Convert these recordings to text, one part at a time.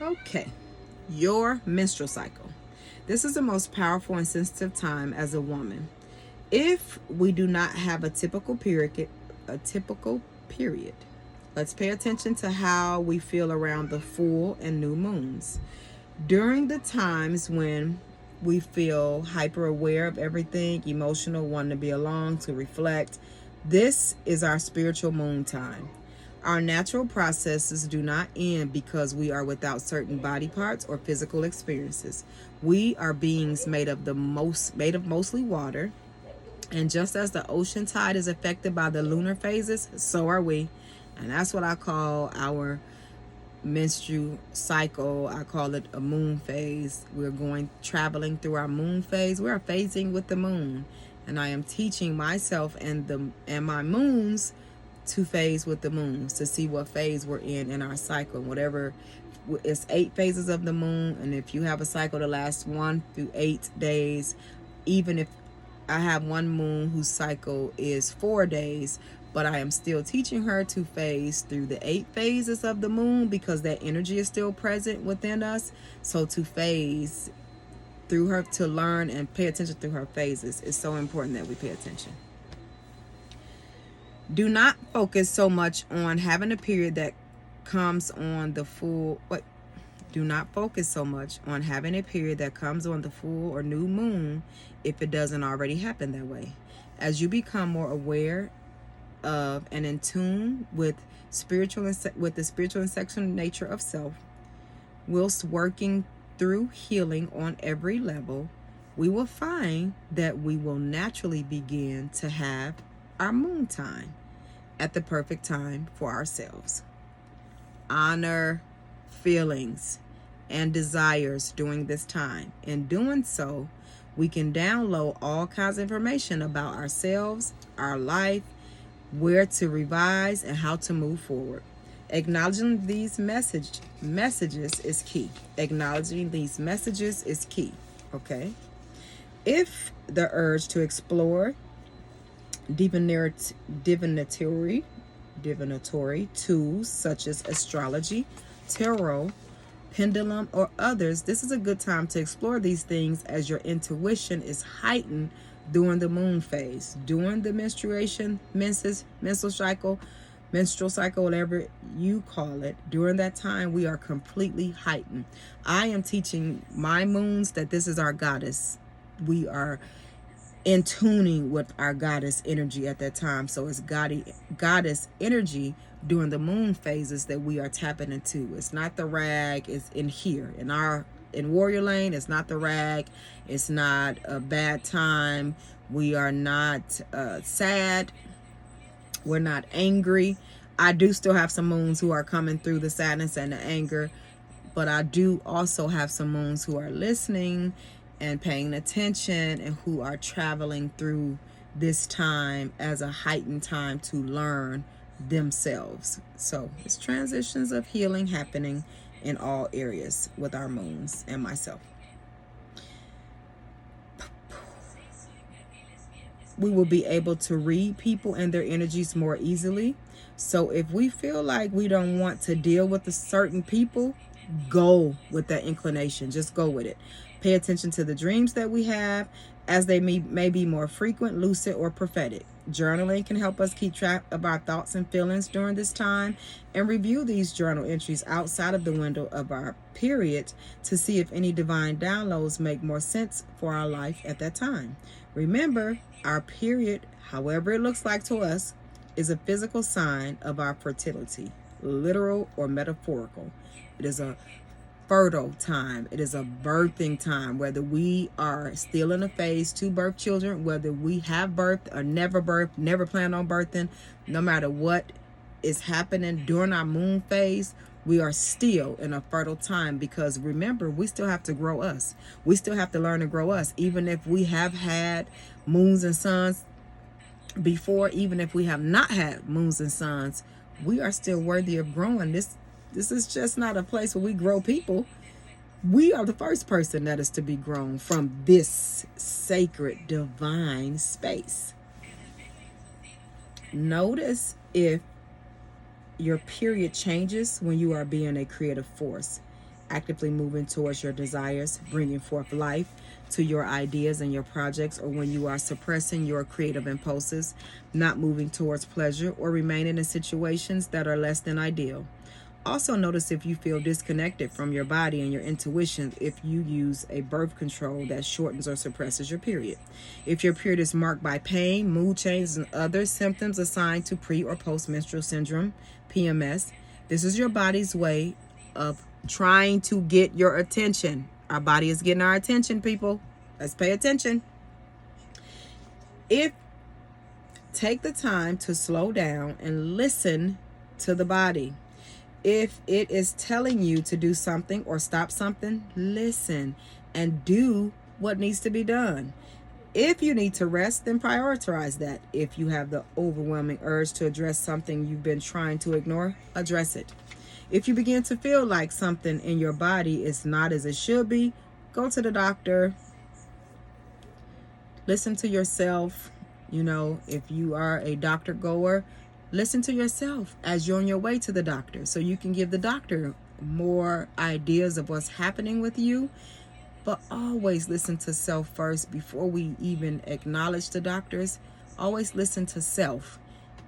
Okay, your menstrual cycle. This is the most powerful and sensitive time as a woman. If we do not have a typical period, let's pay attention to how we feel around the full and new moons. During the times when we feel hyper aware of everything, emotional, wanting to be alone, to reflect, this is our spiritual moon time. Our natural processes do not end because we are without certain body parts or physical experiences. We are beings made of mostly water, and just as the ocean tide is affected by the lunar phases, so are we. And that's what I call our menstrual cycle. I call it a moon phase. We're going traveling through our moon phase. We are phasing with the moon. And I am teaching myself and my moons to phase with the moons, to see what phase we're in our cycle. Whatever, it's 8 phases of the moon, and if you have a cycle that lasts 1 through 8 days, even if I have one moon whose cycle is 4 days, but I am still teaching her to phase through the 8 phases of the moon because that energy is still present within us. So to phase through her, to learn and pay attention through her phases, is so important that we pay attention. Do not focus so much on having a period that comes on the full. What? Do not focus so much on having a period that comes on the full or new moon if it doesn't already happen that way. As you become more aware of and in tune with the spiritual and sexual nature of self, whilst working through healing on every level, we will find that we will naturally begin to have our moon time at the perfect time for ourselves. Honor feelings and desires during this time. In doing so, we can download all kinds of information about ourselves, our life, where to revise, and how to move forward. Acknowledging these messages is key. Acknowledging these messages is key. Okay? If the urge to explore divinatory tools such as astrology, tarot, pendulum, or others, this is a good time to explore these things as your intuition is heightened during the moon phase. During the menstrual cycle, whatever you call it, during that time we are completely heightened. I am teaching my moons that this is our goddess. We are in tuning with our goddess energy at that time. So it's goddess energy during the moon phases that we are tapping into. It's not the rag, it's in here. In Warrior Lane, it's not the rag. It's not a bad time. We are not sad. We're not angry. I do still have some moons who are coming through the sadness and the anger, but I do also have some moons who are listening and paying attention and who are traveling through this time as a heightened time to learn themselves. So it's transitions of healing happening in all areas with our moons and myself. We will be able to read people and their energies more easily. So if we feel like we don't want to deal with a certain people, go with that inclination. Just go with it. Pay attention to the dreams that we have, as they may be more frequent, lucid, or prophetic. Journaling can help us keep track of our thoughts and feelings during this time, and review these journal entries outside of the window of our period to see if any divine downloads make more sense for our life at that time. Remember, our period, however it looks like to us, is a physical sign of our fertility, literal or metaphorical. It is a fertile time. It is a birthing time. Whether we are still in a phase to birth children, whether we have birthed or never plan on birthing, no matter what is happening during our moon phase, we are still in a fertile time, because remember, we still have to grow us. We still have to learn to grow us. Even if we have had moons and suns before, even if we have not had moons and suns, we are still worthy of growing. This is just not a place where we grow people. We are the first person that is to be grown from this sacred divine space. Notice if your period changes when you are being a creative force. actively moving towards your desires, bringing forth life to your ideas and your projects, or when you are suppressing your creative impulses, not moving towards pleasure, or remaining in situations that are less than ideal. Also notice if you feel disconnected from your body and your intuition if you use a birth control that shortens or suppresses your period. If your period is marked by pain, mood changes, and other symptoms assigned to pre or post menstrual syndrome, PMS, this is your body's way of trying to get your attention. Our body is getting our attention, people. Let's pay attention. If take the time to slow down and listen to the body. If it is telling you to do something or stop something, listen and do what needs to be done. If you need to rest, then prioritize that. If you have the overwhelming urge to address something you've been trying to ignore, address it. If you begin to feel like something in your body is not as it should be, go to the doctor. Listen to yourself. If you are a doctor goer, listen to yourself as you're on your way to the doctor so you can give the doctor more ideas of what's happening with you. But always listen to self first before we even acknowledge the doctors. Always listen to self.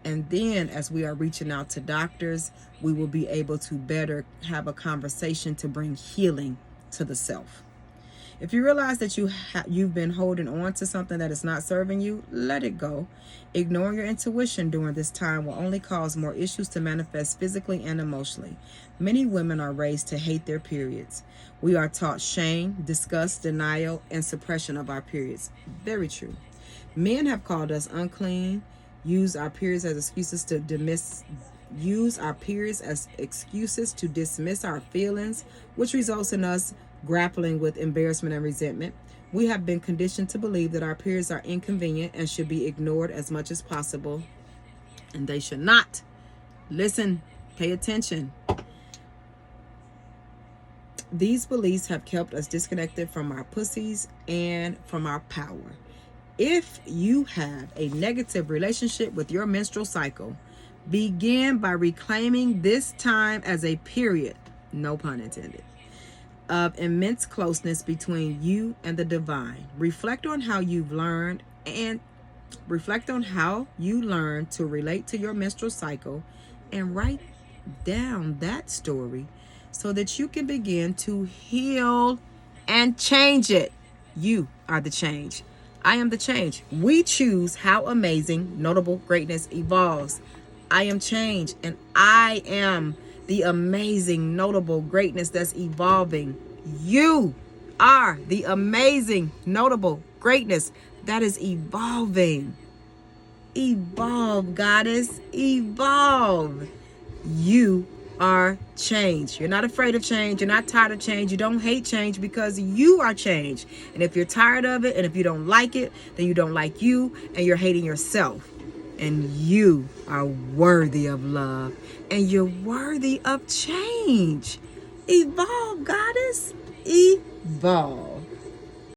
And then as we are reaching out to doctors, we will be able to better have a conversation to bring healing to the self. If you realize that you've been holding on to something that is not serving you, let it go. Ignoring your intuition during this time will only cause more issues to manifest physically and emotionally. Many women are raised to hate their periods. We are taught shame, disgust, denial, and suppression of our periods. Very true. Men have called us unclean, use our periods as excuses to dismiss our feelings, which results in us grappling with embarrassment and resentment. We have been conditioned to believe that our periods are inconvenient and should be ignored as much as possible, and they should not. Listen, pay attention. These beliefs have kept us disconnected from our pussies and from our power. If you have a negative relationship with your menstrual cycle, begin by reclaiming this time as a period, no pun intended, of immense closeness between you and the divine. Reflect on how you learned to relate to your menstrual cycle and write down that story so that you can begin to heal and change it. You are the change. I am the change. We choose how amazing, notable greatness evolves. I am change, and I am the amazing, notable greatness that's evolving. You are the amazing, notable greatness that is evolving. Evolve, goddess, evolve. You are change. You're not afraid of change. You're not tired of change. You don't hate change because you are change. And if you're tired of it and if you don't like it, then you don't like you and you're hating yourself. And you are worthy of love and you're worthy of change. Evolve, goddess, evolve.